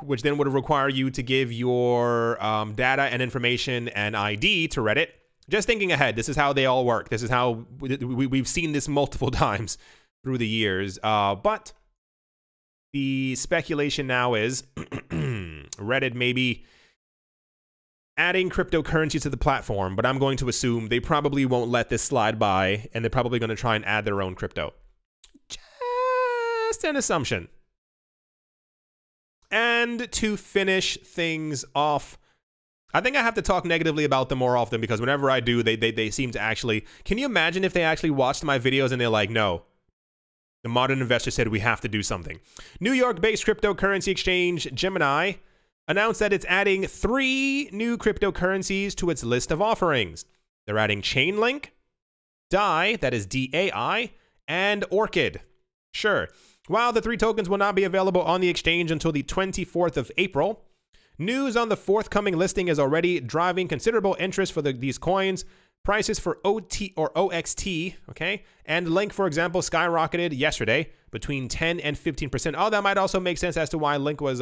which then would require you to give your data and information and ID to Reddit? Just thinking ahead, this is how they all work. This is how we've seen this multiple times through the years. But the speculation now is Reddit may be adding cryptocurrency to the platform, but I'm going to assume they probably won't let this slide by, and they're probably going to try and add their own crypto. Just an assumption. And to finish things off, I think I have to talk negatively about them more often, because whenever I do, they seem to actually... Can you imagine if they actually watched my videos and they're like, no, the modern investor said we have to do something. New York-based cryptocurrency exchange Gemini announced that it's adding 3 new cryptocurrencies to its list of offerings. They're adding Chainlink, DAI, that is D-A-I, and Orchid. Sure. While the 3 tokens will not be available on the exchange until the 24th of April, news on the forthcoming listing is already driving considerable interest for these coins. Prices for OT or OXT, okay, and Link, for example, skyrocketed yesterday between 10 and 15%. Oh, that might also make sense as to why Link was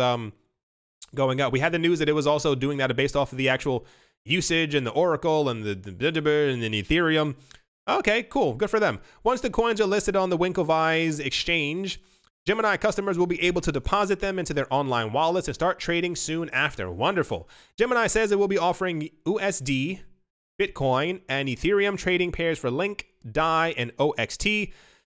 going up. We had the news that it was also doing that based off of the actual usage and the Oracle and the Ethereum. Okay, cool, good for them. Once the coins are listed on the Winklevi's exchange, Gemini customers will be able to deposit them into their online wallets and start trading soon after. Wonderful. Gemini says it will be offering USD, Bitcoin, and Ethereum trading pairs for Link, DAI, and OXT.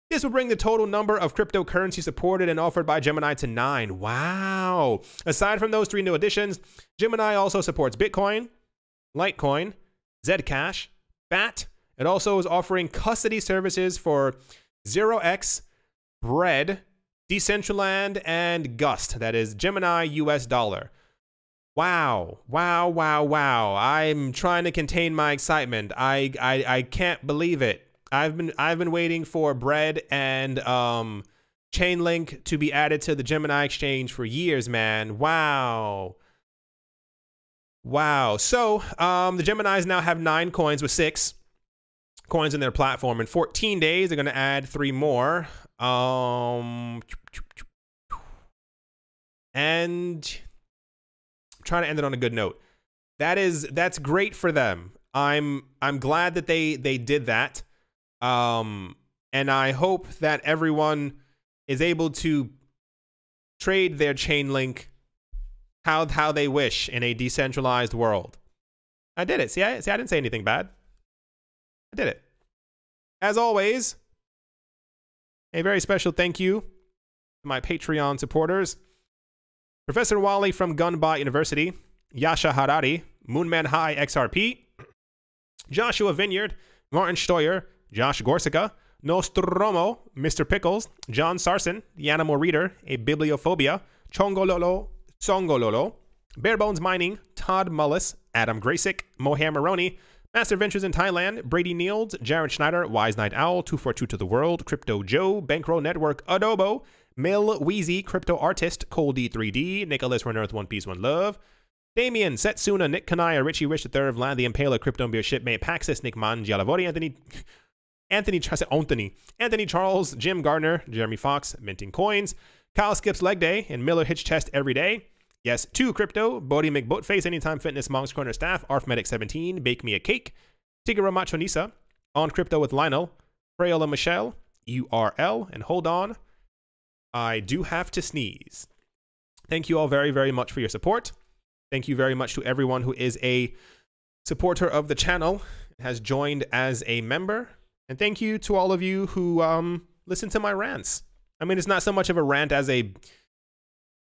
This will bring the total number of cryptocurrencies supported and offered by Gemini to 9. Wow. Aside from those 3 new additions, Gemini also supports Bitcoin, Litecoin, Zcash, BAT. It also is offering custody services for 0x, Bread, Decentraland, and Gust. That is Gemini US dollar. Wow. Wow, wow, wow. I'm trying to contain my excitement. I can't believe it. I've been waiting for Bread and Chainlink to be added to the Gemini exchange for years, man. Wow. Wow. So, the Geminis now have 9 coins with 6 coins in their platform. In 14 days, they're going to add 3 more. And I'm trying to end it on a good note. That's great for them. I'm glad that they did that. And I hope that everyone is able to trade their Chainlink how they wish in a decentralized world. I did it. See, I didn't say anything bad. I did it. As always, a very special thank you to my Patreon supporters. Professor Wally from Gunbot University, Yasha Harari, Moonman High XRP, Joshua Vineyard, Martin Steuer, Josh Gorsica, Nostromo, Mr. Pickles, John Sarson, The Animal Reader, A Bibliophobia, Chongololo, Songololo, Barebones Mining, Todd Mullis, Adam Graysick, Mohair Maroney, Master Ventures in Thailand, Brady Niels, Jared Schneider, Wise Night Owl, 242 to the World, Crypto Joe, Bankroll Network, Adobo, Mill Wheezy, Crypto Artist, Cole D3D, Nicholas One Earth, One Piece, One Love, Damien, Setsuna, Nick Kanaya, Richie Rich III, Vlad the Impaler, Crypto Beer Shipmate, Paxis, Nick Man, Gialavori, Anthony Charles, Jim Gardner, Jeremy Fox, Minting Coins, Kyle Skips Leg Day, and Miller Hitch Chest Every Day. Yes, 2 Crypto, Bodie McBoatface, Anytime Fitness, Monk's Corner Staff, ArfMedic17, Bake Me a Cake, Tigero Machonisa, On Crypto with Lionel, Frayola Michelle, URL, and hold on, I do have to sneeze. Thank you all very, very much for your support. Thank you very much to everyone who is a supporter of the channel, has joined as a member. And thank you to all of you who listen to my rants. I mean, it's not so much of a rant as a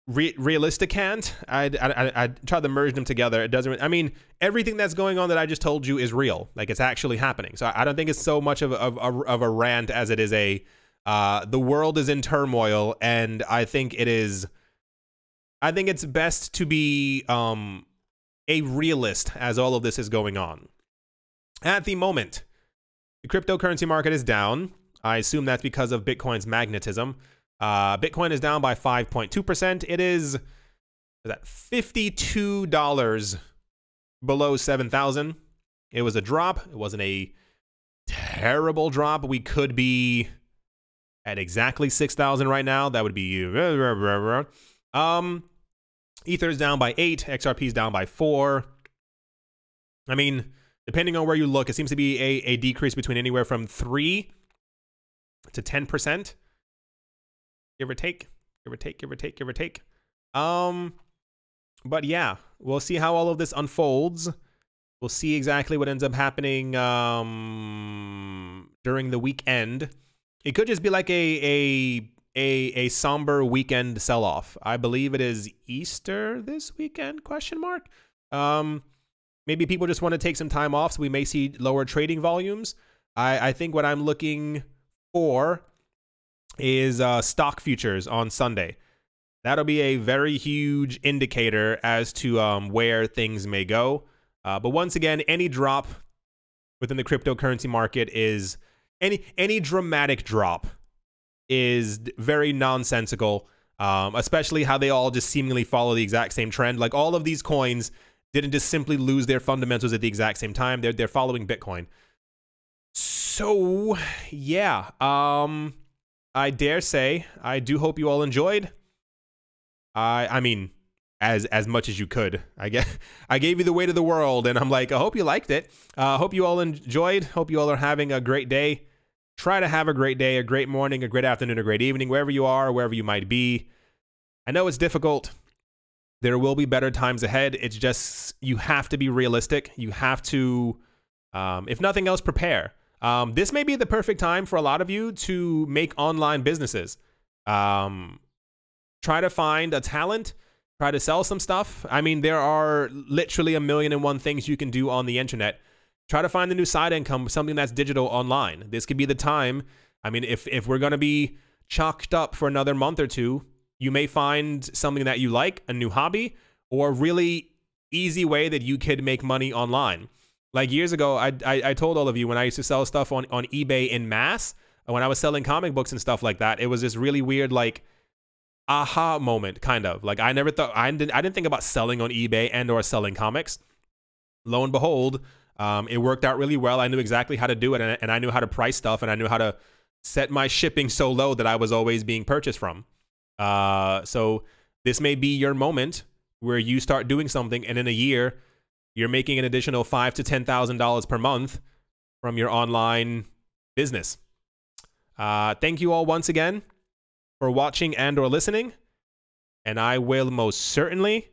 realistic rant. I try to merge them together. It doesn't. I mean, everything that's going on that I just told you is real. Like, it's actually happening. So I don't think it's so much of a rant as it is a the world is in turmoil, and I think it is. I think it's best to be a realist as all of this is going on. At the moment, the cryptocurrency market is down. I assume that's because of Bitcoin's magnetism. Bitcoin is down by 5.2%. It is at $52 below 7,000. It was a drop. It wasn't a terrible drop. We could be at exactly 6,000 right now. That would be Ether is down by 8. XRP is down by 4. I mean, depending on where you look, it seems to be a decrease between anywhere from 3 to 10%. Give or take, give or take, give or take, give or take. But yeah, we'll see how all of this unfolds. We'll see exactly what ends up happening during the weekend. It could just be like a somber weekend sell-off. I believe it is Easter this weekend, question mark. Maybe people just want to take some time off, so we may see lower trading volumes. I think what I'm looking for is stock futures on Sunday. That'll be a very huge indicator as to where things may go. But once again, any drop within the cryptocurrency market is any dramatic drop is very nonsensical, especially how they all just seemingly follow the exact same trend. Like, all of these coins didn't just simply lose their fundamentals at the exact same time. They're following Bitcoin. So yeah, I dare say I do hope you all enjoyed. I mean, as much as you could. I gave you the weight of the world, and I'm like, I hope you liked it. Hope you all enjoyed. Hope you all are having a great day. Try to have a great day, a great morning, a great afternoon, a great evening, wherever you are, wherever you might be. I know it's difficult. There will be better times ahead. It's just, you have to be realistic. You have to, if nothing else, prepare. This may be the perfect time for a lot of you to make online businesses. Try to find a talent. Try to sell some stuff. I mean, there are literally 1,000,001 things you can do on the internet. Try to find the new side income, something that's digital online. This could be the time. I mean, if we're going to be chalked up for another month or two, you may find something that you like, a new hobby, or a really easy way that you could make money online. Like, years ago, I told all of you when I used to sell stuff on eBay in mass, when I was selling comic books and stuff like that, it was this really weird, like, aha moment, kind of. Like, I didn't think about selling on eBay and or selling comics. Lo and behold, it worked out really well. I knew exactly how to do it, and I knew how to price stuff, and I knew how to set my shipping so low that I was always being purchased from. So this may be your moment where you start doing something, and in a year, you're making an additional $5,000 to $10,000 per month from your online business. Thank you all once again for watching and or listening, and I will most certainly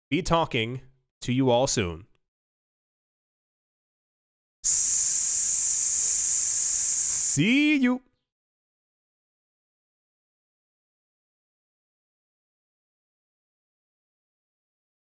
be talking to you all soon. See you.